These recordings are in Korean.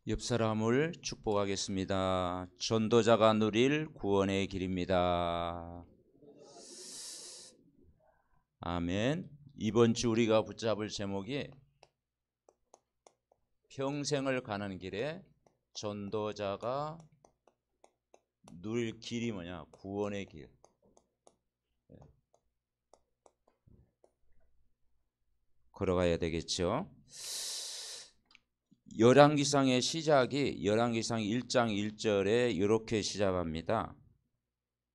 옆 사람을 축복하겠습니다. 전도자가 누릴 구원의 길입니다. 아멘. 이번 주 우리가 붙잡을 제목이 평생을 가는 길에 전도자가 누릴 길이 뭐냐? 구원의 길. 걸어가야 되겠죠. 열왕기상의 시작이 열왕기상 1장 1절에 이렇게 시작합니다.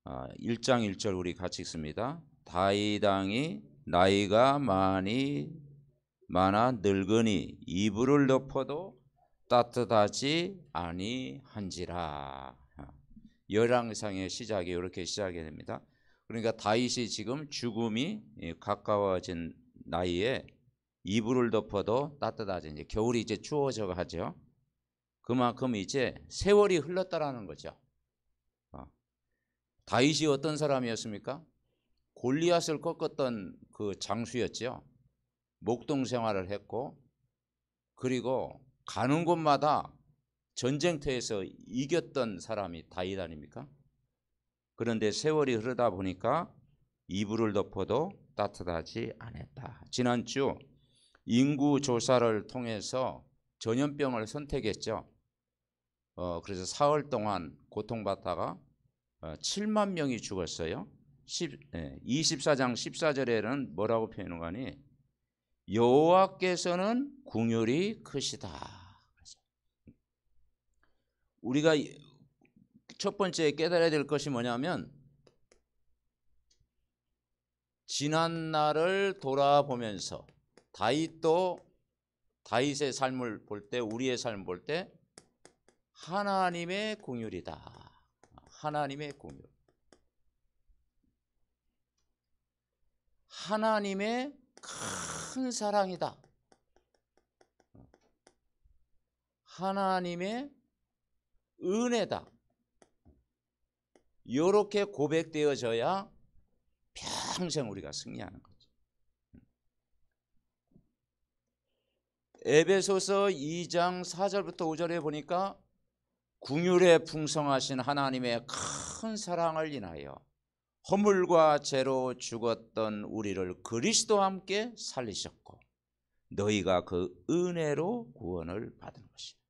1장 1절 우리 같이 읽습니다. 다윗 왕이 나이가 많아 늙으니 이불을 덮어도 따뜻하지 아니한지라. 열왕기상의 시작이 이렇게 시작이 됩니다. 그러니까 다윗이 지금 죽음이 가까워진 나이에 이불을 덮어도 따뜻하지, 이제 겨울이 이제 추워져 가죠. 그만큼 이제 세월이 흘렀다라는 거죠. 다윗이 어떤 사람이었습니까? 골리앗을 꺾었던 그 장수였죠. 목동 생활을 했고, 그리고 가는 곳마다 전쟁터에서 이겼던 사람이 다윗 아닙니까? 그런데 세월이 흐르다 보니까 이불을 덮어도 따뜻하지 않았다. 지난주 인구 조사를 통해서 전염병을 선택했죠. 그래서 사흘 동안 고통받다가 7만 명이 죽었어요. 24장 14절에는 뭐라고 표현하니 여호와께서는 긍휼이 크시다. 우리가 첫 번째 깨달아야 될 것이 뭐냐면 지난 날을 돌아보면서 다윗도 다윗의 삶을 볼 때, 우리의 삶을 볼 때 하나님의 긍휼이다. 하나님의 긍휼. 하나님의 큰 사랑이다. 하나님의 은혜다. 이렇게 고백되어져야 평생 우리가 승리하는 거죠. 에베소서 2장 4절부터 5절에 보니까 긍휼에 풍성하신 하나님의 큰 사랑을 인하여 허물과 죄로 죽었던 우리를 그리스도와 함께 살리셨고 너희가 그 은혜로 구원을 받은 것이다.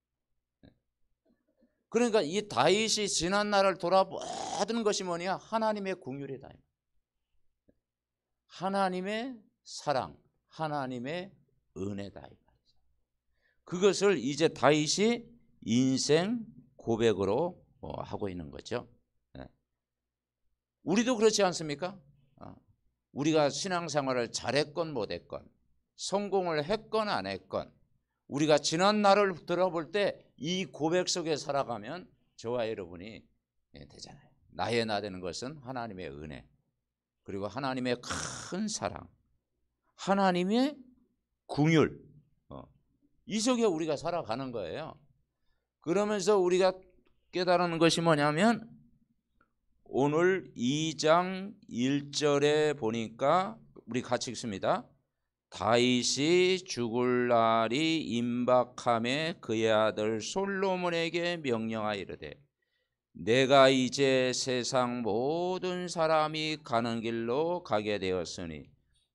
그러니까 이 다윗이 지난 날을 돌아보는 것이 뭐냐? 하나님의 긍휼이다. 하나님의 사랑, 하나님의 은혜다. 그것을 이제 다윗이 인생 고백으로 하고 있는 거죠. 우리도 그렇지 않습니까? 우리가 신앙생활을 잘했건 못했건, 성공을 했건 안 했건, 우리가 지난 날을 들어볼 때 이 고백 속에 살아가면 저와 여러분이 되잖아요. 나의 나 되는 것은 하나님의 은혜, 그리고 하나님의 큰 사랑, 하나님의 긍휼, 이 속에 우리가 살아가는 거예요. 그러면서 우리가 깨달은 것이 뭐냐면 오늘 2장 1절에 보니까 우리 같이 읽습니다. 다윗이 죽을 날이 임박함에 그의 아들 솔로몬에게 명령하여 이르되 내가 이제 세상 모든 사람이 가는 길로 가게 되었으니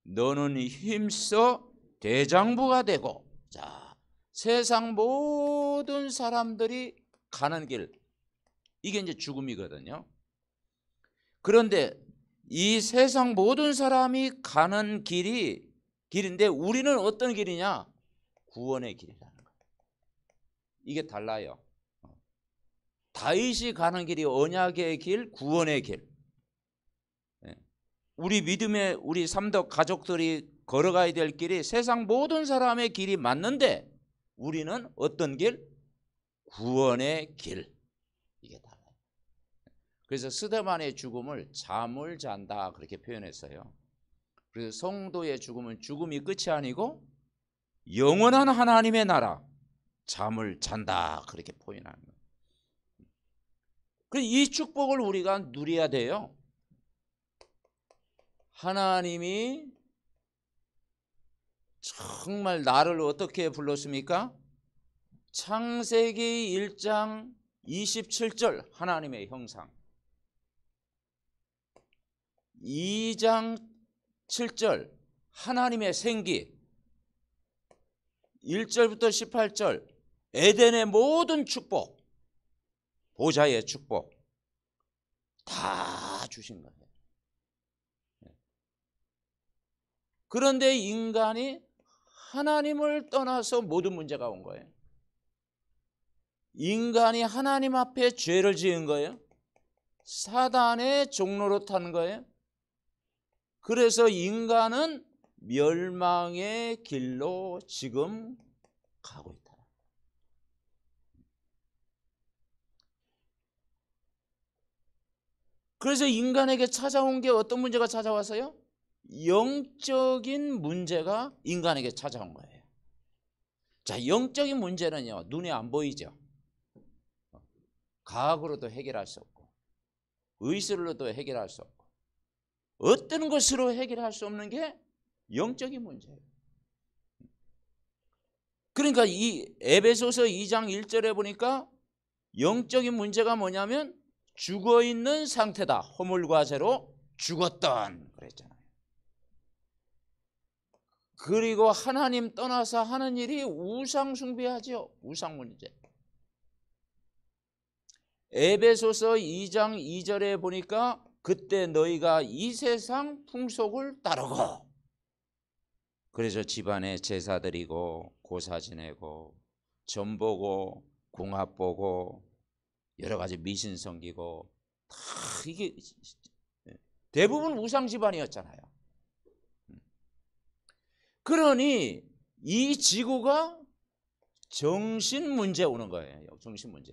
너는 힘써 대장부가 되고, 자, 세상 모든 사람들이 가는 길, 이게 이제 죽음이거든요. 그런데 이 세상 모든 사람이 가는 길인데 우리는 어떤 길이냐? 구원의 길이라는 거예요. 이게 달라요. 다윗이 가는 길이 언약의 길, 구원의 길. 우리 믿음의 우리 삼덕 가족들이 걸어가야 될 길이 세상 모든 사람의 길이 맞는데 우리는 어떤 길? 구원의 길. 이게 달라요. 그래서 스데반의 죽음을 잠을 잔다 그렇게 표현했어요. 그래서 성도의 죽음은 죽음이 끝이 아니고 영원한 하나님의 나라, 잠을 잔다 그렇게 표현하는 거예요. 그래서 이 축복을 우리가 누려야 돼요. 하나님이 정말 나를 어떻게 불렀습니까? 창세기 1장 27절 하나님의 형상, 2장 7절 하나님의 생기, 1절부터 18절 에덴의 모든 축복, 보좌의 축복 다 주신 거예요. 그런데 인간이 하나님을 떠나서 모든 문제가 온 거예요. 인간이 하나님 앞에 죄를 지은 거예요. 사단의 종로로 탄 거예요. 그래서 인간은 멸망의 길로 지금 가고 있다. 그래서 인간에게 찾아온 게 어떤 문제가 찾아왔어요? 영적인 문제가 인간에게 찾아온 거예요. 자, 영적인 문제는요, 눈에 안 보이죠. 과학으로도 해결할 수 없고, 의술로도 해결할 수 없고, 어떤 것으로 해결할 수 없는 게 영적인 문제예요. 그러니까 이 에베소서 2장 1절에 보니까 영적인 문제가 뭐냐면 죽어있는 상태다. 허물과 죄로 죽었던 그랬잖아요. 그리고 하나님 떠나서 하는 일이 우상 숭배하죠. 우상 문제. 에베소서 2장 2절에 보니까 그때 너희가 이 세상 풍속을 따르고, 그래서 집안에 제사 드리고 고사 지내고 점 보고 궁합 보고 여러 가지 미신 섬기고, 다 이게 대부분 우상 집안이었잖아요. 그러니 이 지구가 정신 문제 오는 거예요. 정신 문제.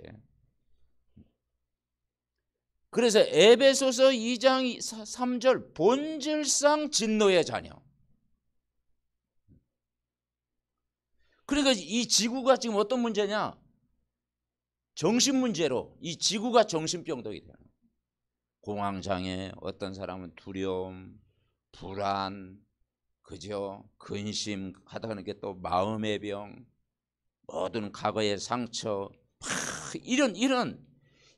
그래서 에베소서 2장 3절 본질상 진노의 자녀. 그러니까 이 지구가 지금 어떤 문제냐? 정신 문제로 이 지구가 정신병동이 되는 거예요. 공황장애, 어떤 사람은 두려움, 불안, 그죠? 근심 하다가 이게 또 마음의 병, 모든 과거의 상처, 이런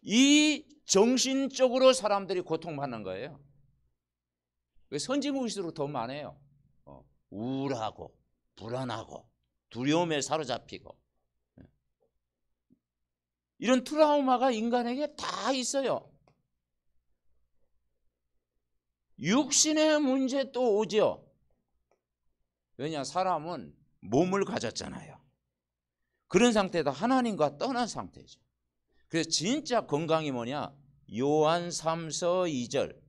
이 정신적으로 사람들이 고통받는 거예요. 선진국일수록 더 많아요. 우울하고 불안하고 두려움에 사로잡히고, 이런 트라우마가 인간에게 다 있어요. 육신의 문제 또 오죠. 왜냐, 사람은 몸을 가졌잖아요. 그런 상태에서 하나님과 떠난 상태죠. 그래서 진짜 건강이 뭐냐? 요한 3서 2절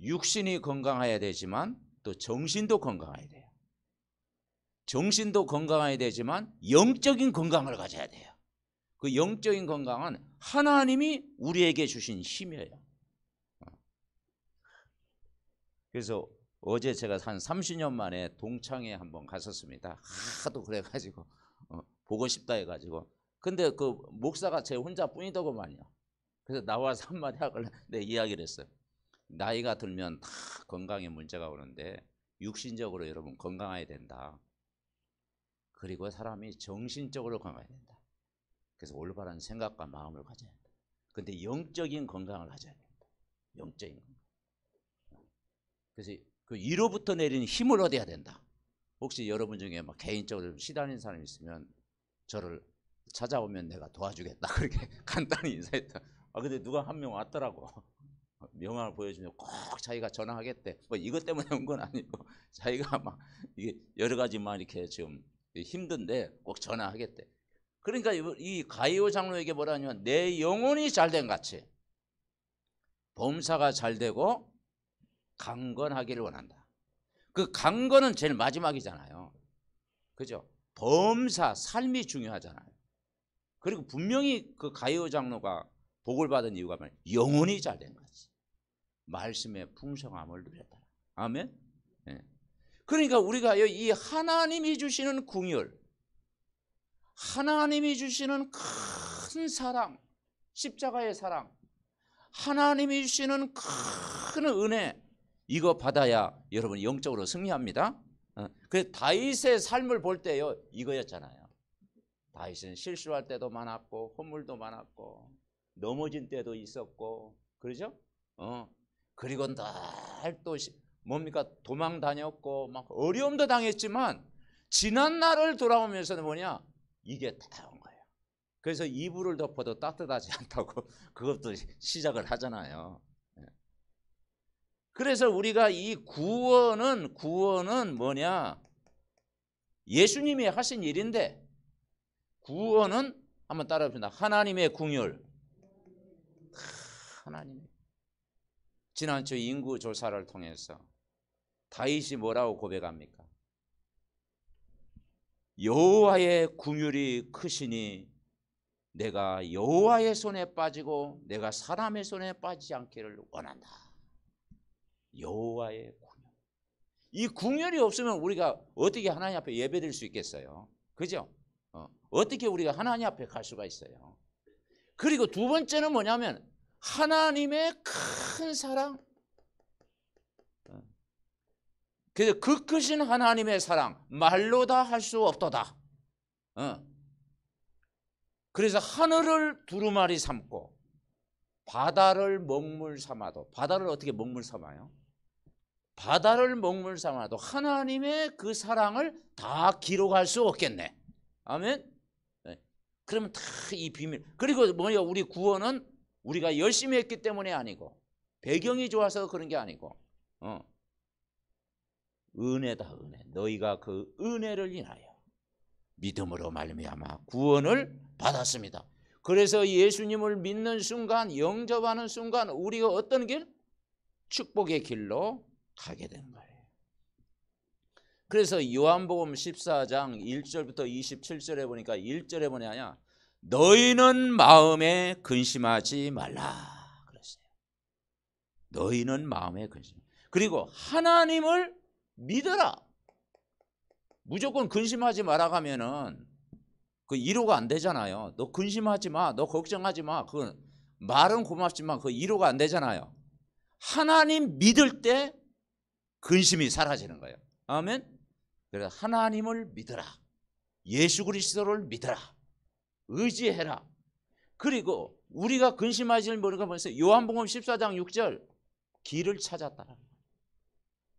육신이 건강해야 되지만 또 정신도 건강해야 돼요. 정신도 건강해야 되지만 영적인 건강을 가져야 돼요. 그 영적인 건강은 하나님이 우리에게 주신 힘이에요. 그래서 어제 제가 한 30년 만에 동창회 한번 갔었습니다. 하도 그래가지고 보고 싶다 해가지고. 근데 그 목사가 제 혼자뿐이더구만요. 그래서 나와서 한마디 하길래 내 이야기를 했어요. 나이가 들면 다 건강에 문제가 오는데 육신적으로 여러분 건강해야 된다. 그리고 사람이 정신적으로 건강해야 된다. 그래서 올바른 생각과 마음을 가져야 된다. 근데 영적인 건강을 가져야 된다. 영적인 건강. 그래서 그 위로부터 내리는 힘을 얻어야 된다. 혹시 여러분 중에 막 개인적으로 시달리는 사람이 있으면 저를 찾아오면 내가 도와주겠다. 그렇게 간단히 인사했다. 근데 누가 한 명 왔더라고. 명함을 보여주면 꼭 자기가 전화하겠대. 뭐 이것 때문에 온 건 아니고 자기가 막 이게 여러 가지만 이렇게 지금 힘든데 꼭 전화하겠대. 그러니까 이 가이오 장로에게 뭐라 하냐면 내 영혼이 잘된 같이 범사가 잘 되고 강건하기를 원한다. 그 강건은 제일 마지막이잖아요. 그죠? 범사, 삶이 중요하잖아요. 그리고 분명히 그 가이오 장로가 복을 받은 이유가 뭐냐? 영혼이 잘된 거지. 말씀의 풍성함을 누렸다. 아멘? 네. 그러니까 우리가 이 하나님이 주시는 긍휼, 하나님이 주시는 큰 사랑, 십자가의 사랑, 하나님이 주시는 큰 은혜, 이거 받아야 여러분 영적으로 승리합니다. 그래서 다윗의 삶을 볼 때요 이거였잖아요. 다윗은 실수할 때도 많았고 허물도 많았고 넘어진 때도 있었고 그러죠? 그리고 날 또 뭡니까 도망 다녔고 막 어려움도 당했지만 지난 날을 돌아오면서는 뭐냐 이게 다온 거예요. 그래서 이불을 덮어도 따뜻하지 않다고 그것도 시작을 하잖아요. 그래서 우리가 이 구원은 뭐냐 예수님이 하신 일인데 구원은 한번 따라해 봅시다. 하나님의 궁율. 하나님. 지난주 인구 조사를 통해서 다윗이 뭐라고 고백합니까? 여호와의 궁율이 크시니 내가 여호와의 손에 빠지고 내가 사람의 손에 빠지지 않기를 원한다. 여호와의 궁율. 이 궁율이 없으면 우리가 어떻게 하나님 앞에 예배드릴 수 있겠어요? 그죠? 어떻게 우리가 하나님 앞에 갈 수가 있어요? 그리고 두 번째는 뭐냐면 하나님의 큰 사랑. 그래서 그 크신 하나님의 사랑 말로 다 할 수 없도다. 그래서 하늘을 두루마리 삼고 바다를 먹물 삼아도 바다를 어떻게 먹물 삼아요? 바다를 먹물 삼아도 하나님의 그 사랑을 다 기록할 수 없겠네. 아멘. 그러면 다 이 비밀. 그리고 뭐냐 우리 구원은 우리가 열심히 했기 때문에 아니고 배경이 좋아서 그런 게 아니고 은혜다 은혜. 너희가 그 은혜를 인하여 믿음으로 말미암아 구원을 받았습니다. 그래서 예수님을 믿는 순간 영접하는 순간 우리가 어떤 길? 축복의 길로 가게 되는 거예요. 그래서 요한복음 14장 1절부터 27절에 보니까 1절에 뭐냐냐 너희는 마음에 근심하지 말라 그랬어요. 너희는 마음에 근심. 그리고 하나님을 믿어라. 무조건 근심하지 마라 가면은 그 이로가 안 되잖아요. 너 근심하지 마. 너 걱정하지 마. 그건 말은 고맙지만 그 이로가 안 되잖아요. 하나님 믿을 때 근심이 사라지는 거예요. 아멘. 그래서 하나님을 믿어라. 예수 그리스도를 믿어라. 의지해라. 그리고 우리가 근심하지 모르는 건 요한복음 14장 6절 길을 찾았다라는 거예요.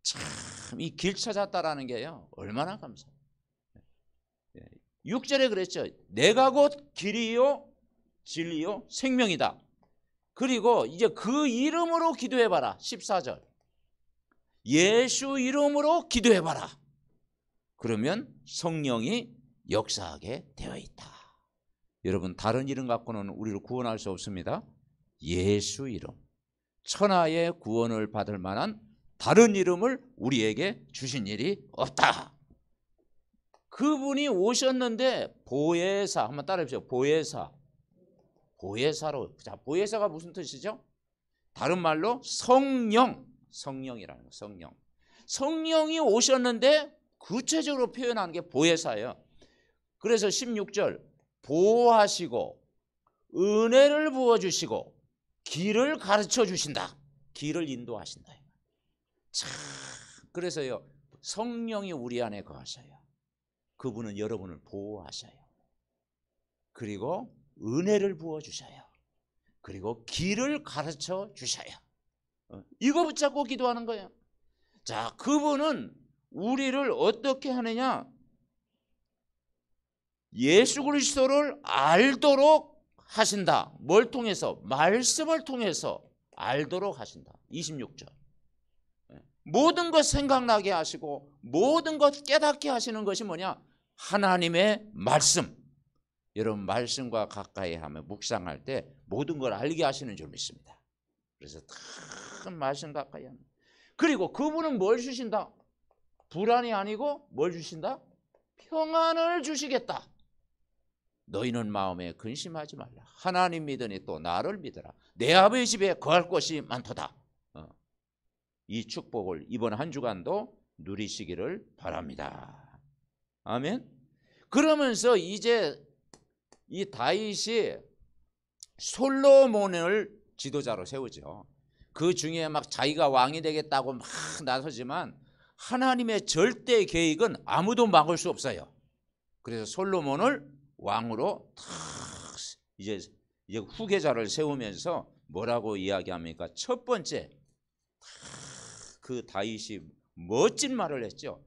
참 이 길 찾았다라는 게요 얼마나 감사해요. 6절에 그랬죠. 내가 곧 길이요 진리요 생명이다. 그리고 이제 그 이름으로 기도해봐라. 14절 예수 이름으로 기도해봐라. 그러면 성령이 역사하게 되어 있다. 여러분 다른 이름 갖고는 우리를 구원할 수 없습니다. 예수 이름. 천하의 구원을 받을 만한 다른 이름을 우리에게 주신 일이 없다. 그분이 오셨는데 보혜사 한번 따라해 보세요. 보혜사. 보혜사로. 자, 보혜사가 무슨 뜻이죠? 다른 말로 성령. 성령이라는 거. 성령. 성령이 오셨는데 구체적으로 표현하는 게 보혜사예요. 그래서 16절 보호하시고 은혜를 부어주시고 길을 가르쳐 주신다. 길을 인도하신다. 참 그래서요 성령이 우리 안에 거하셔요. 그분은 여러분을 보호하셔요. 그리고 은혜를 부어주셔요. 그리고 길을 가르쳐 주셔요. 이거 붙잡고 기도하는 거예요. 자, 그분은 우리를 어떻게 하느냐? 예수 그리스도를 알도록 하신다. 뭘 통해서? 말씀을 통해서 알도록 하신다. 26절. 모든 것 생각나게 하시고 모든 것 깨닫게 하시는 것이 뭐냐? 하나님의 말씀. 여러분 말씀과 가까이 하면 묵상할 때 모든 걸 알게 하시는 줄 믿습니다. 그래서 큰 말씀 가까이 합니다. 그리고 그분은 뭘 주신다? 불안이 아니고 뭘 주신다? 평안을 주시겠다. 너희는 마음에 근심하지 말라. 하나님 믿으니 또 나를 믿어라. 내 아버지 집에 거할 곳이 많도다. 이 축복을 이번 한 주간도 누리시기를 바랍니다. 아멘. 그러면서 이제 이 다윗이 솔로몬을 지도자로 세우죠. 그 중에 막 자기가 왕이 되겠다고 막 나서지만 하나님의 절대 계획은 아무도 막을 수 없어요. 그래서 솔로몬을 왕으로 탁 이제 후계자를 세우면서 뭐라고 이야기합니까? 첫 번째 그 다윗이 멋진 말을 했죠.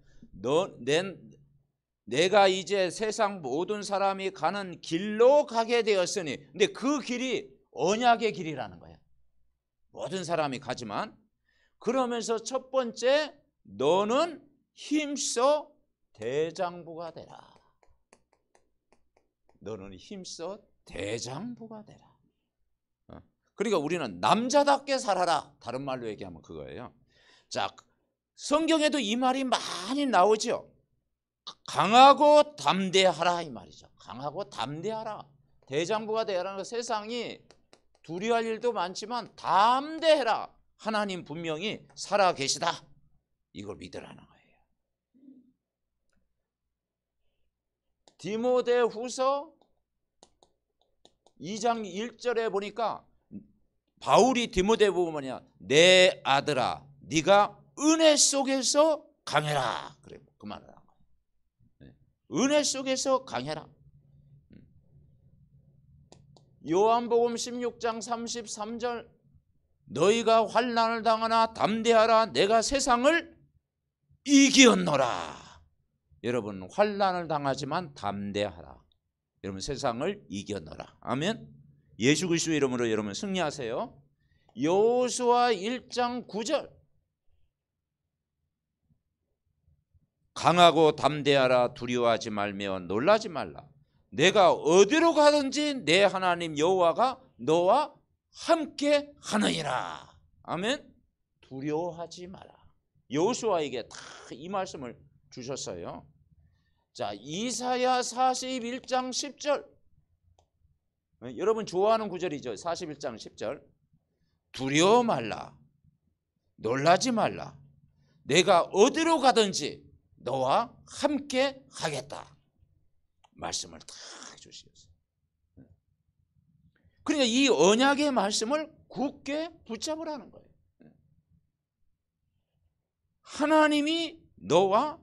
내가 이제 세상 모든 사람이 가는 길로 가게 되었으니, 근데 그 길이 언약의 길이라는 거예요. 모든 사람이 가지만, 그러면서 첫 번째, 너는 힘써 대장부가 되라. 너는 힘써 대장부가 되라. 그러니까 우리는 남자답게 살아라. 다른 말로 얘기하면 그거예요. 자, 성경에도 이 말이 많이 나오죠. 강하고 담대하라 이 말이죠. 강하고 담대하라. 대장부가 되라는 거, 세상이 두려워할 일도 많지만 담대해라. 하나님 분명히 살아 계시다. 이걸 믿으라는 거예요. 디모데후서 2장 1절에 보니까 바울이 디모데 보면 뭐냐, 내 아들아 네가 은혜 속에서 강해라. 그래, 그 말을 한 거예요. 은혜 속에서 강해라. 요한복음 16장 33절, 너희가 환난을 당하나 담대하라. 내가 세상을 이기었노라. 여러분, 환난을 당하지만 담대하라. 여러분, 세상을 이겼노라. 아멘. 예수 그리스도의 이름으로 여러분 승리하세요. 여호수아 1장 9절, 강하고 담대하라. 두려워하지 말며 놀라지 말라. 내가 어디로 가든지 내 하나님 여호와가 너와 함께 하느니라. 아멘. 두려워하지 마라. 여호수아에게 다 이 말씀을 주셨어요. 자, 이사야 41장 10절, 여러분 좋아하는 구절이죠. 41장 10절, 두려워 말라. 놀라지 말라. 내가 어디로 가든지 너와 함께 하겠다. 말씀을 다 해주셨어요. 그러니까 이 언약의 말씀을 굳게 붙잡으라는 거예요. 하나님이 너와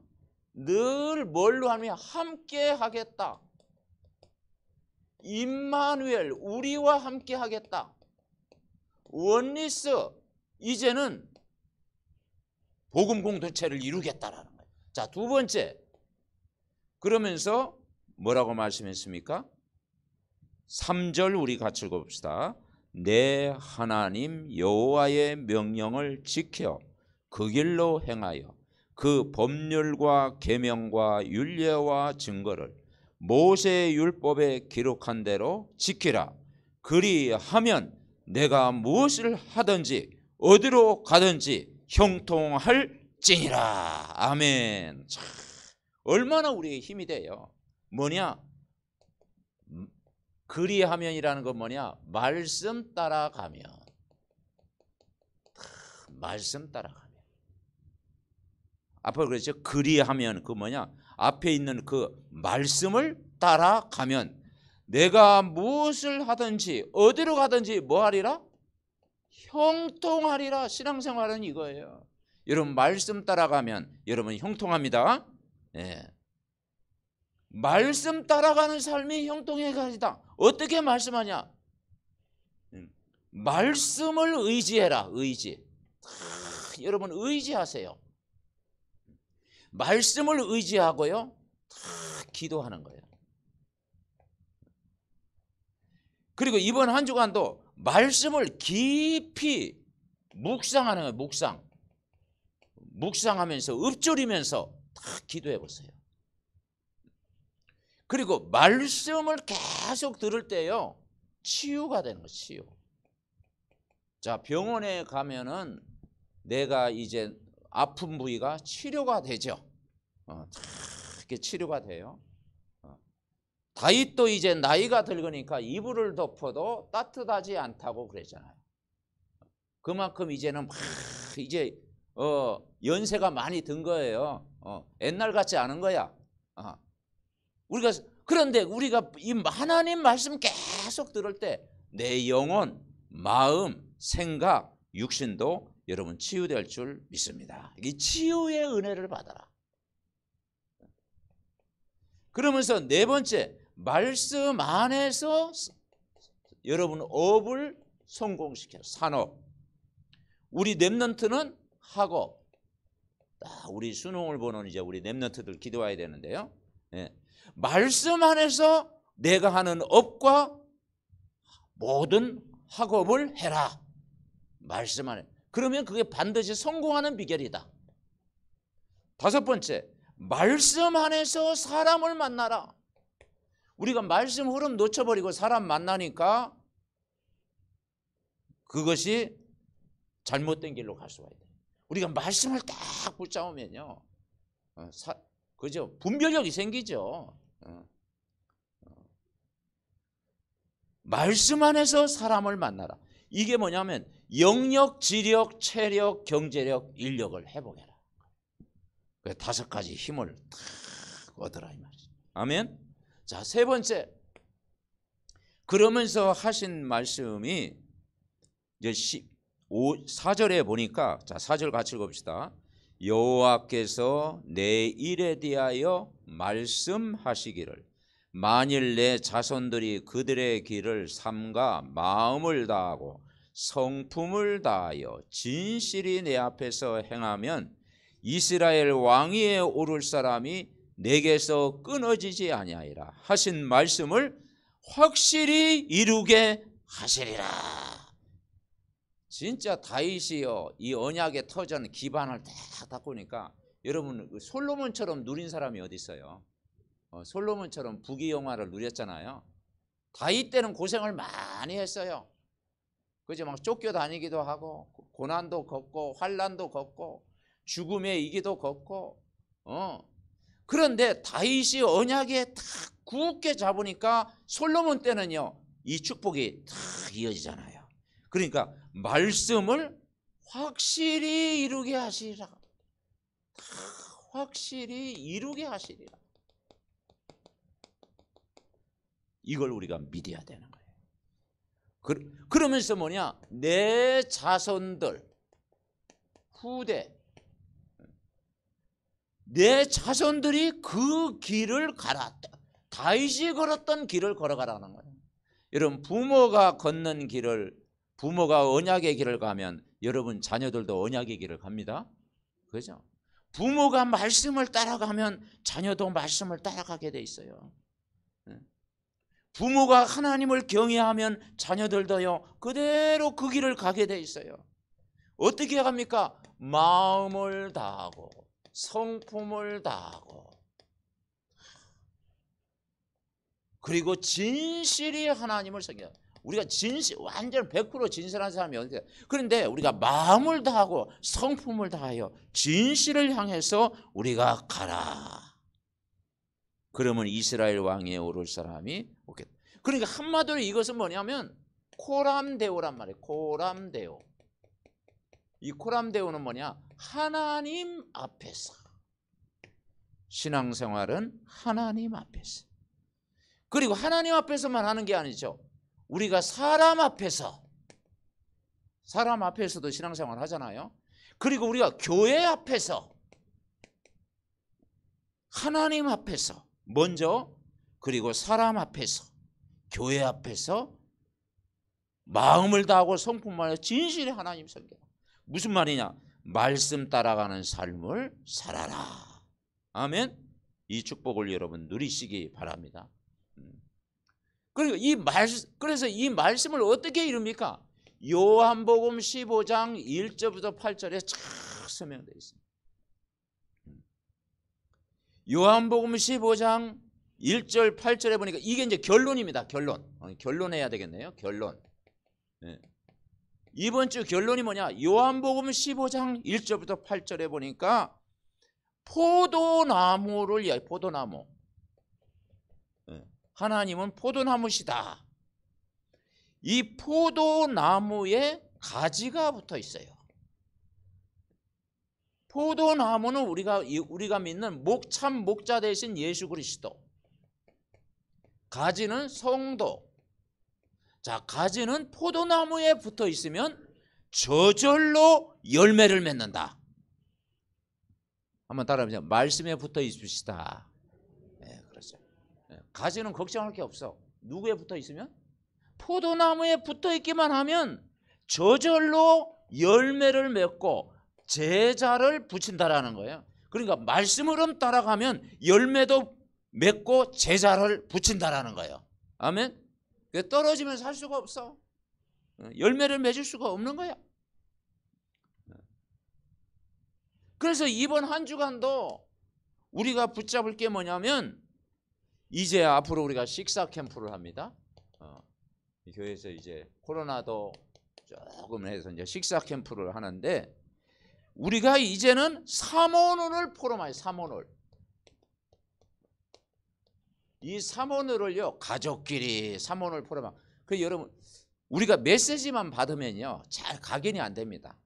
늘 뭘로 하며 함께 하겠다. 임마누엘, 우리와 함께 하겠다. 원리스, 이제는 복음 공동체를 이루겠다라는 거예요. 자, 두 번째, 그러면서 뭐라고 말씀했습니까? 3절 우리 같이 읽어봅시다. 내 하나님 여호와의 명령을 지켜 그 길로 행하여 그 법률과 계명과 율례와 증거를 모세의 율법에 기록한 대로 지키라. 그리하면 내가 무엇을 하든지 어디로 가든지 형통할지니라. 아멘. 참, 얼마나 우리의 힘이 돼요. 뭐냐? 그리하면이라는 건 뭐냐? 말씀 따라가면. 말씀 따라가면. 앞으로 그랬죠. 그리하면 그 뭐냐? 앞에 있는 그 말씀을 따라가면 내가 무엇을 하든지 어디로 가든지 뭐 하리라? 형통하리라. 신앙생활은 이거예요. 여러분, 말씀 따라가면 여러분 형통합니다. 예. 말씀 따라가는 삶이 형통의 가지다. 어떻게 말씀하냐? 말씀을 의지해라. 의지. 여러분 의지하세요. 말씀을 의지하고요, 다 기도하는 거예요. 그리고 이번 한 주간도 말씀을 깊이 묵상하는 거예요. 묵상하면서 읊조리면서 다 기도해 보세요. 그리고 말씀을 계속 들을 때요, 치유가 되는 거예요. 치유. 자, 병원에 가면은 내가 이제 아픈 부위가 치료가 되죠. 이렇게 치료가 돼요. 다윗도 이제 나이가 들으니까 이불을 덮어도 따뜻하지 않다고 그랬잖아요. 그만큼 이제는 이제 연세가 많이 든 거예요. 옛날 같지 않은 거야. 그런데 우리가 이 하나님 말씀 계속 들을 때 내 영혼, 마음, 생각, 육신도 여러분 치유될 줄 믿습니다. 이 치유의 은혜를 받아라. 그러면서 네 번째, 말씀 안에서 여러분 업을 성공시켜. 산업. 우리 렘넌트는 학업. 우리 수능을 보는 이제 우리 렘넌트들 기도해야 되는데요. 예. 말씀 안에서 내가 하는 업과 모든 학업을 해라. 말씀 안에. 그러면 그게 반드시 성공하는 비결이다. 다섯 번째, 말씀 안에서 사람을 만나라. 우리가 말씀 흐름 놓쳐버리고 사람 만나니까 그것이 잘못된 길로 갈 수가 있다. 우리가 말씀을 딱 붙잡으면요, 그죠? 분별력이 생기죠. 말씀 안에서 사람을 만나라. 이게 뭐냐면 영역, 지력, 체력, 경제력, 인력을 회복해라. 그 다섯 가지 힘을 탁 얻으라 이 말이죠. 아멘. 자, 세 번째. 그러면서 하신 말씀이 이제 4절에 보니까, 자, 4절 같이 읽읍시다. 여호와께서 내 일에 대하여 말씀하시기를 만일 내 자손들이 그들의 길을 삼가 마음을 다하고 성품을 다하여 진실이 내 앞에서 행하면 이스라엘 왕위에 오를 사람이 내게서 끊어지지 아니하리라 하신 말씀을 확실히 이루게 하시리라. 진짜 다윗이요, 이 언약의 터전 기반을 딱 닦으니까 여러분 솔로몬처럼 누린 사람이 어디 있어요? 솔로몬처럼 부귀영화를 누렸잖아요. 다윗 때는 고생을 많이 했어요. 그죠? 막 쫓겨다니기도 하고 고난도 겪고 환난도 겪고 죽음의 이기도 겪고 그런데 다윗이 언약에 탁 굳게 잡으니까 솔로몬 때는요 이 축복이 탁 이어지잖아요. 그러니까 말씀을 확실히 이루게 하시리라. 확실히 이루게 하시리라. 이걸 우리가 믿어야 되는 거예요. 그러면서 뭐냐? 내 자손들, 후대, 내 자손들이 그 길을 가라. 다윗이 걸었던 길을 걸어가라는 거예요. 여러분 부모가 걷는 길을, 부모가 언약의 길을 가면 여러분 자녀들도 언약의 길을 갑니다. 그죠? 부모가 말씀을 따라가면 자녀도 말씀을 따라가게 돼 있어요. 부모가 하나님을 경외하면 자녀들도요 그대로 그 길을 가게 돼 있어요. 어떻게 합니까? 마음을 다하고 성품을 다하고 그리고 진실이 하나님을 섬겨. 우리가 완전 100% 진실한 사람이 어디 있어요? 그런데 우리가 마음을 다하고 성품을 다하여 진실을 향해서 우리가 가라. 그러면 이스라엘 왕위에 오를 사람이 오겠다. 그러니까 한마디로 이것은 뭐냐면 코람데오란 말이에요. 코람데오. 이 코람데오는 뭐냐? 하나님 앞에서. 신앙생활은 하나님 앞에서. 그리고 하나님 앞에서만 하는 게 아니죠. 우리가 사람 앞에서도 신앙생활 하잖아요. 그리고 우리가 교회 앞에서, 하나님 앞에서 먼저, 그리고 사람 앞에서, 교회 앞에서 마음을 다하고 성품을 다하여 진실이 하나님 섬겨. 무슨 말이냐? 말씀 따라가는 삶을 살아라. 아멘. 이 축복을 여러분 누리시기 바랍니다. 그래서 이 말씀을 어떻게 이룹니까? 요한복음 15장 1절부터 8절에 쫙 설명되어 있습니다. 요한복음 15장 1절 8절에 보니까 이게 이제 결론입니다. 결론해야 되겠네요. 결론. 네. 이번 주 결론이 뭐냐? 요한복음 15장 1절부터 8절에 보니까 포도나무를 포도나무. 네. 하나님은 포도나무시다. 이 포도나무에 가지가 붙어 있어요. 포도나무는 우리가 믿는 참 목자 대신 예수 그리스도. 가지는 성도. 자, 가지는 포도나무에 붙어 있으면 저절로 열매를 맺는다. 한번 따라해보세요. 말씀에 붙어 있읍시다. 네, 그렇죠. 가지는 걱정할 게 없어. 누구에 붙어 있으면? 포도나무에 붙어 있기만 하면 저절로 열매를 맺고 제자를 붙인다라는 거예요. 그러니까 말씀으로 따라가면 열매도 맺고 제자를 붙인다라는 거예요. 아멘. 떨어지면 살 수가 없어. 열매를 맺을 수가 없는 거야. 그래서 이번 한 주간도 우리가 붙잡을 게 뭐냐면 이제 앞으로 우리가 식사 캠프를 합니다. 교회에서 이제 코로나도 조금 해서 이제 식사 캠프를 하는데 우리가 이제는 삼원을 포럼해요. 삼원을. 이 삼원을요 가족끼리 삼원을 포럼하. 그 여러분 우리가 메시지만 받으면요 잘 각인이 안 됩니다.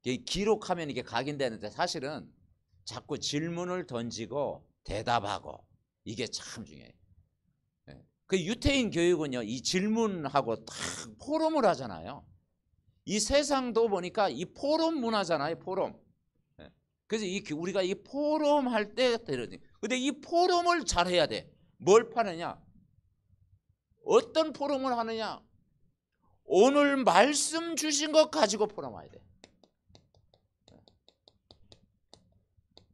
기록하면 이게 각인되는데 사실은 자꾸 질문을 던지고 대답하고 이게 참 중요해요. 그 유태인 교육은요 이 질문하고 딱 포럼을 하잖아요. 이 세상도 보니까 이 포럼 문화잖아요. 포럼. 그래서 우리가 이 포럼 할 때 근데 이 포럼을 잘 해야 돼. 뭘 파느냐? 어떤 포럼을 하느냐? 오늘 말씀 주신 것 가지고 포럼 와야 돼.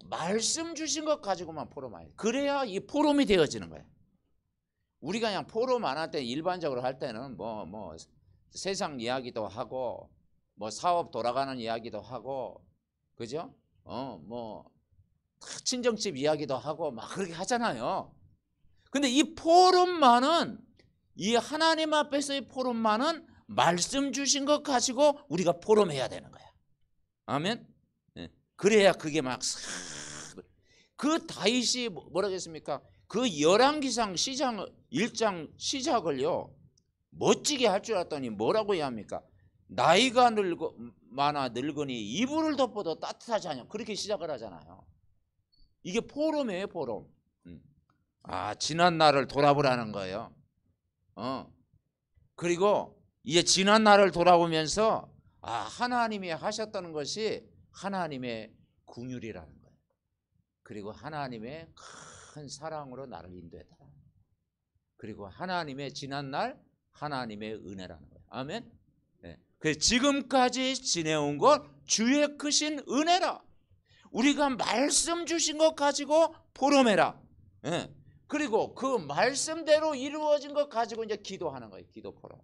말씀 주신 것 가지고만 포럼 와야 돼. 그래야 이 포럼이 되어지는 거야. 우리가 그냥 포럼 안 할 때 일반적으로 할 때는 뭐 세상 이야기도 하고 뭐 사업 돌아가는 이야기도 하고 그죠? 뭐 친정집 이야기도 하고 막 그렇게 하잖아요. 근데 이 포럼만은 이 하나님 앞에서의 포럼만은 말씀 주신 것 가지고 우리가 포럼해야 되는 거야. 아멘. 그래야 그게 막 그 다윗이 뭐라고 했습니까? 그 열왕기상 1장 시작을요 멋지게 할 줄 알았더니 뭐라고 해야 합니까? 나이가 많아 늙으니 이불을 덮어도 따뜻하지 않냐 그렇게 시작을 하잖아요. 이게 포럼이에요. 포럼. 지난 날을 돌아보라는 거예요. 그리고 이제 지난 날을 돌아보면서 하나님이 하셨다는 것이 하나님의 긍휼이라는 거예요. 그리고 하나님의 큰 사랑으로 나를 인도했다. 그리고 하나님의 지난 날 하나님의 은혜라는 거예요. 아멘. 그래서 지금까지 지내온 것 주의 크신 은혜라. 우리가 말씀 주신 것 가지고 포럼해라. 그리고 그 말씀대로 이루어진 것 가지고 이제 기도하는 거예요. 기도 포럼.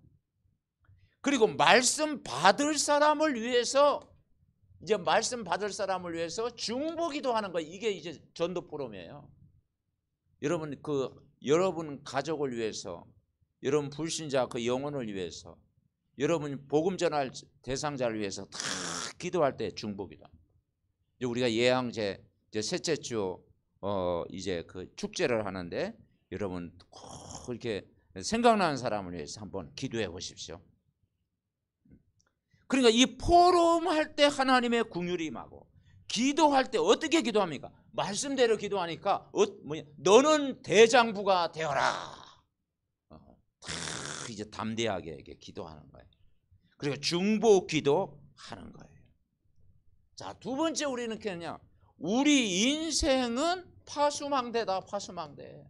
그리고 말씀 받을 사람을 위해서 이제 말씀 받을 사람을 위해서 중보기도 하는 거예요. 이게 이제 전도 포럼이에요. 여러분 가족을 위해서, 여러분 불신자 그 영혼을 위해서, 여러분 복음 전할 대상자를 위해서 다 기도할 때 중보기도. 이제 우리가 예양제 이제 셋째 주 이제 그 축제를 하는데 여러분 꼭 이렇게 생각나는 사람을 위해서 한번 기도해 보십시오. 그러니까 이 포럼 할 때 하나님의 긍휼이 임하고 기도할 때 어떻게 기도합니까? 말씀대로 기도하니까 너는 대장부가 되어라. 이제 담대하게 이렇게 기도하는 거예요. 그리고 중보 기도하는 거예요. 자, 두 번째 우리는 어떻게 하냐? 우리 인생은 파수망대다. 파수망대.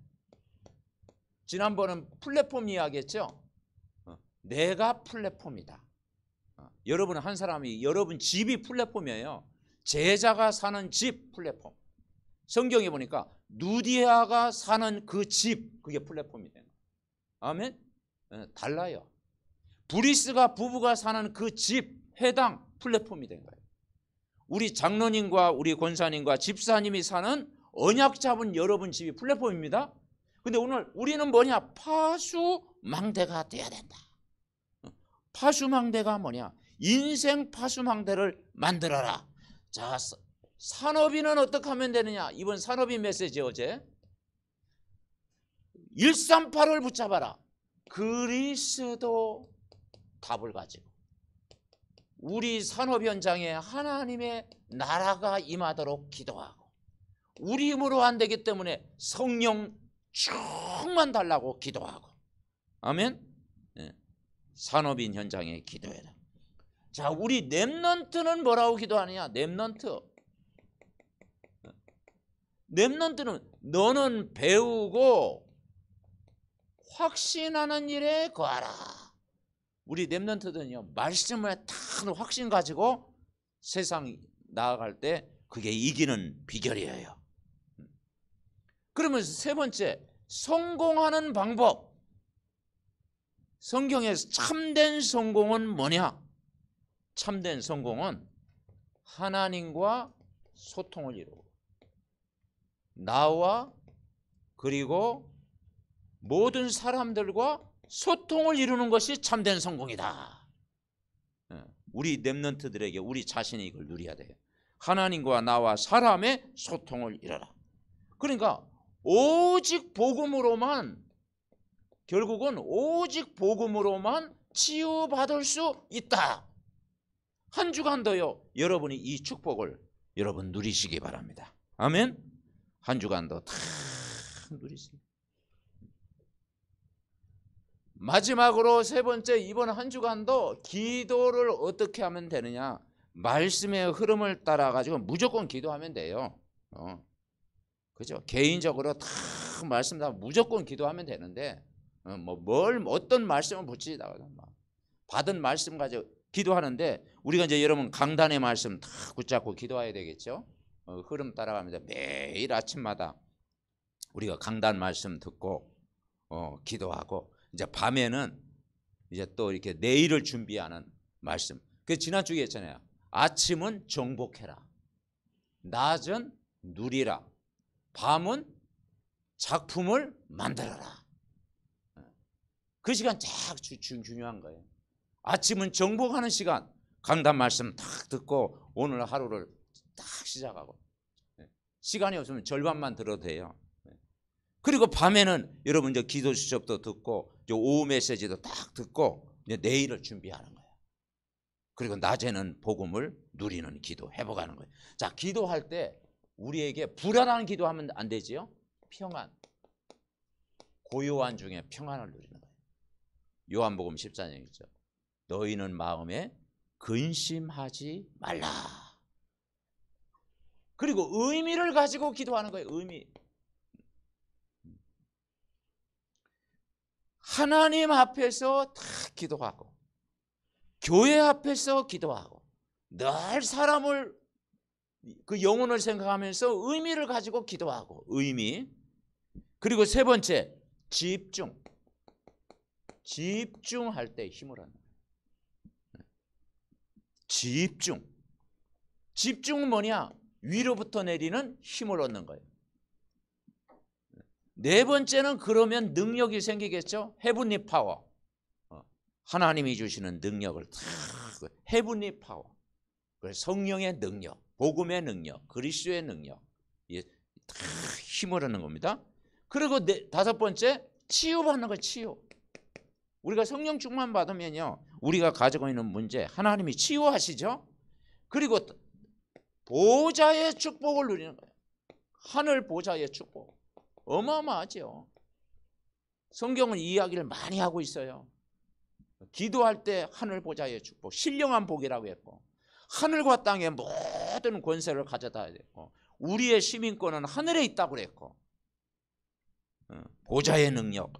지난번은 플랫폼 이야기했죠. 내가 플랫폼이다. 여러분 한 사람이 여러분 집이 플랫폼이에요. 제자가 사는 집 플랫폼. 성경에 보니까 누디아가 사는 그 집 그게 플랫폼이 되는 거예요. 아멘. 달라요. 브리스가 부부가 사는 그 집 회당 플랫폼이 된 거예요. 우리 장로님과 우리 권사님과 집사님이 사는 언약 잡은 여러분 집이 플랫폼입니다. 근데 오늘 우리는 뭐냐? 파수망대가 돼야 된다. 파수망대가 뭐냐? 인생 파수망대를 만들어라. 자, 산업인은 어떻게 하면 되느냐? 이번 산업인 메시지 어제 138을 붙잡아라. 그리스도 답을 가지고 우리 산업 현장에 하나님의 나라가 임하도록 기도하고 우리 힘으로 안 되기 때문에 성령 충만 달라고 기도하고 아멘. 산업인 현장에 기도해라. 자, 우리 렘넌트는 뭐라고 기도하느냐? 렘넌트는 너는 배우고 확신하는 일에 거하라. 우리 렘넌트들은요, 말씀을 다 확신 가지고 세상 나아갈 때 그게 이기는 비결이에요. 그러면서 세 번째, 성공하는 방법. 성경에서 참된 성공은 뭐냐? 참된 성공은 하나님과 소통을 이루고 나와 그리고 모든 사람들과 소통을 이루는 것이 참된 성공이다. 우리 렘넌트들에게 우리 자신이 이걸 누려야 돼요. 하나님과 나와 사람의 소통을 이루라. 그러니까 오직 복음으로만, 결국은 오직 복음으로만 치유받을 수 있다. 한 주간도요, 여러분이 이 축복을 여러분 누리시기 바랍니다. 아멘. 한 주간도 다 누리시기. 마지막으로 세 번째, 이번 한 주간도 기도를 어떻게 하면 되느냐? 말씀의 흐름을 따라 가지고 무조건 기도하면 돼요. 그죠? 개인적으로 다 말씀 다 무조건 기도하면 되는데, 어떤 말씀을 붙이다가 받은 말씀 가지고 기도하는데, 우리가 이제 여러분 강단의 말씀 다 붙잡고 기도해야 되겠죠? 흐름 따라가면서 매일 아침마다 우리가 강단 말씀 듣고 기도하고, 이제 밤에는 이제 또 이렇게 내일을 준비하는 말씀. 그 지난주에 했잖아요. 아침은 정복해라, 낮은 누리라, 밤은 작품을 만들어라. 그 시간 딱 중요한 거예요. 아침은 정복하는 시간, 강단 말씀 딱 듣고 오늘 하루를 딱 시작하고, 시간이 없으면 절반만 들어도 돼요. 그리고 밤에는 여러분 이제 기도 수첩도 듣고 오후 메시지도 딱 듣고 이제 내일을 준비하는 거예요. 그리고 낮에는 복음을 누리는 기도 해보가는 거예요. 자, 기도할 때 우리에게 불안한 기도하면 안 되지요. 평안, 고요한 중에 평안을 누리는 거예요. 요한복음 14장 1절, 너희는 마음에 근심하지 말라. 그리고 의미를 가지고 기도하는 거예요. 의미. 하나님 앞에서 다 기도하고, 교회 앞에서 기도하고, 늘 사람을, 그 영혼을 생각하면서 의미를 가지고 기도하고, 의미. 그리고 세 번째, 집중. 집중할 때 힘을 얻는 거예요. 집중. 집중은 뭐냐? 위로부터 내리는 힘을 얻는 거예요. 네 번째는 그러면 능력이 생기겠죠. 헤븐리 파워. 하나님이 주시는 능력을 다, 헤븐리 파워. 성령의 능력, 복음의 능력, 그리스도의 능력, 다 힘을 얻는 겁니다. 그리고 다섯 번째, 치유받는 거예요. 치유. 우리가 성령 충만 받으면요, 우리가 가지고 있는 문제 하나님이 치유하시죠. 그리고 보좌의 축복을 누리는 거예요. 하늘 보좌의 축복. 어마어마하죠. 성경은 이 이야기를 많이 하고 있어요. 기도할 때 하늘 보좌의 축복, 신령한 복이라고 했고, 하늘과 땅의 모든 권세를 가져다 됐고, 우리의 시민권은 하늘에 있다고 그랬고, 보좌의 능력,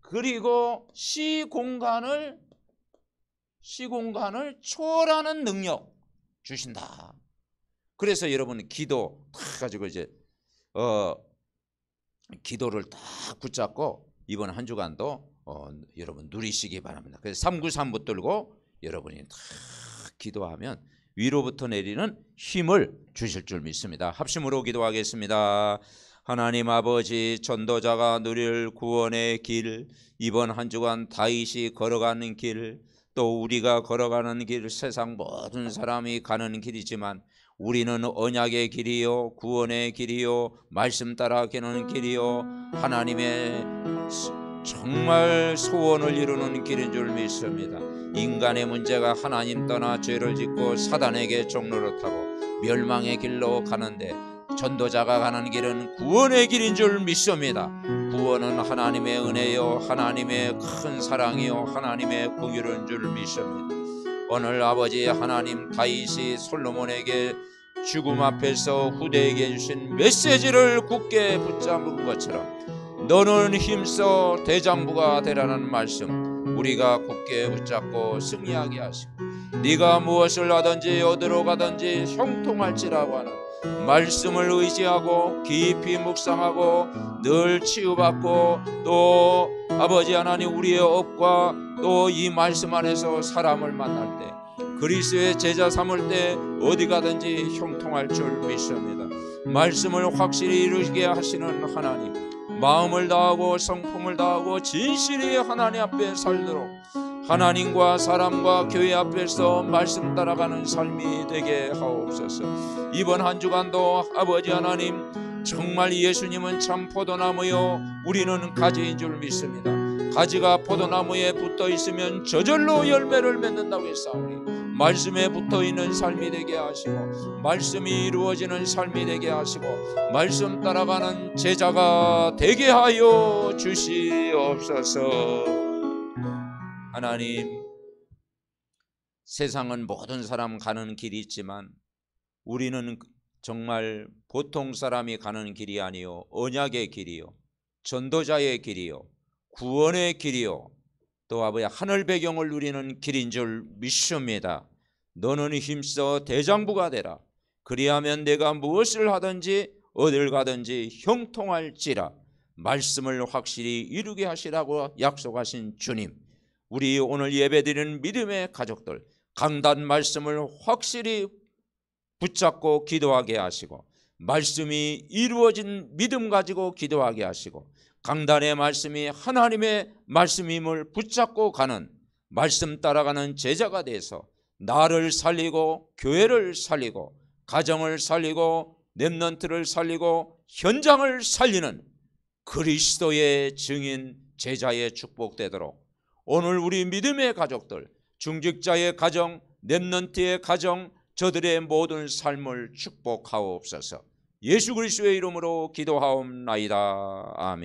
그리고 시공간을 초월하는 능력 주신다. 그래서 여러분 기도 다 가지고 이제 기도를 딱 붙잡고 이번 한 주간도 여러분 누리시기 바랍니다. 그래서 393 붙들고 여러분이 다 기도하면 위로부터 내리는 힘을 주실 줄 믿습니다. 합심으로 기도하겠습니다. 하나님 아버지, 전도자가 누릴 구원의 길, 이번 한 주간 다윗이 걸어가는 길, 또 우리가 걸어가는 길, 세상 모든 사람이 가는 길이지만 우리는 언약의 길이요, 구원의 길이요, 말씀 따라 가는 길이요, 하나님의 정말 소원을 이루는 길인 줄 믿습니다. 인간의 문제가 하나님 떠나 죄를 짓고 사단에게 종로를 타고 멸망의 길로 가는데, 전도자가 가는 길은 구원의 길인 줄 믿습니다. 구원은 하나님의 은혜요, 하나님의 큰 사랑이요, 하나님의 공의로운 줄 믿습니다. 오늘 아버지 하나님, 다윗이 솔로몬에게 죽음 앞에서 후대에게 주신 메시지를 굳게 붙잡은 것처럼 너는 힘써 대장부가 되라는 말씀 우리가 굳게 붙잡고 승리하게 하시고 네가 무엇을 하든지 어디로 가든지 형통할지라고 하는 말씀을 의지하고 깊이 묵상하고 늘 치유받고 또 아버지 하나님 우리의 업과 또 이 말씀 안에서 사람을 만날 때 그리스도의 제자 삼을 때 어디 가든지 형통할 줄 믿습니다. 말씀을 확실히 이루게 하시는 하나님, 마음을 다하고 성품을 다하고 진실히 하나님 앞에 살도록 하나님과 사람과 교회 앞에서 말씀 따라가는 삶이 되게 하옵소서. 이번 한 주간도 아버지 하나님 정말 예수님은 참 포도나무요 우리는 가지인 줄 믿습니다. 가지가 포도나무에 붙어 있으면 저절로 열매를 맺는다고 했사오니 말씀에 붙어 있는 삶이 되게 하시고 말씀이 이루어지는 삶이 되게 하시고 말씀 따라가는 제자가 되게 하여 주시옵소서. 하나님, 세상은 모든 사람 가는 길이 있지만 우리는 정말 보통 사람이 가는 길이 아니요 언약의 길이요 전도자의 길이요 구원의 길이요 또 아버지 하늘 배경을 누리는 길인 줄 믿습니다. 너는 힘써 대장부가 되라. 그리하면 내가 무엇을 하든지 어딜 가든지 형통할지라. 말씀을 확실히 이루게 하시라고 약속하신 주님, 우리 오늘 예배드리는 믿음의 가족들 강단 말씀을 확실히 붙잡고 기도하게 하시고 말씀이 이루어진 믿음 가지고 기도하게 하시고 강단의 말씀이 하나님의 말씀임을 붙잡고 가는 말씀 따라가는 제자가 돼서 나를 살리고 교회를 살리고 가정을 살리고 렘넌트를 살리고 현장을 살리는 그리스도의 증인 제자의 축복되도록 오늘 우리 믿음의 가족들 중직자의 가정 렘넌트의 가정 저들의 모든 삶을 축복하옵소서. 예수 그리스도의 이름으로 기도하옵나이다. 아멘.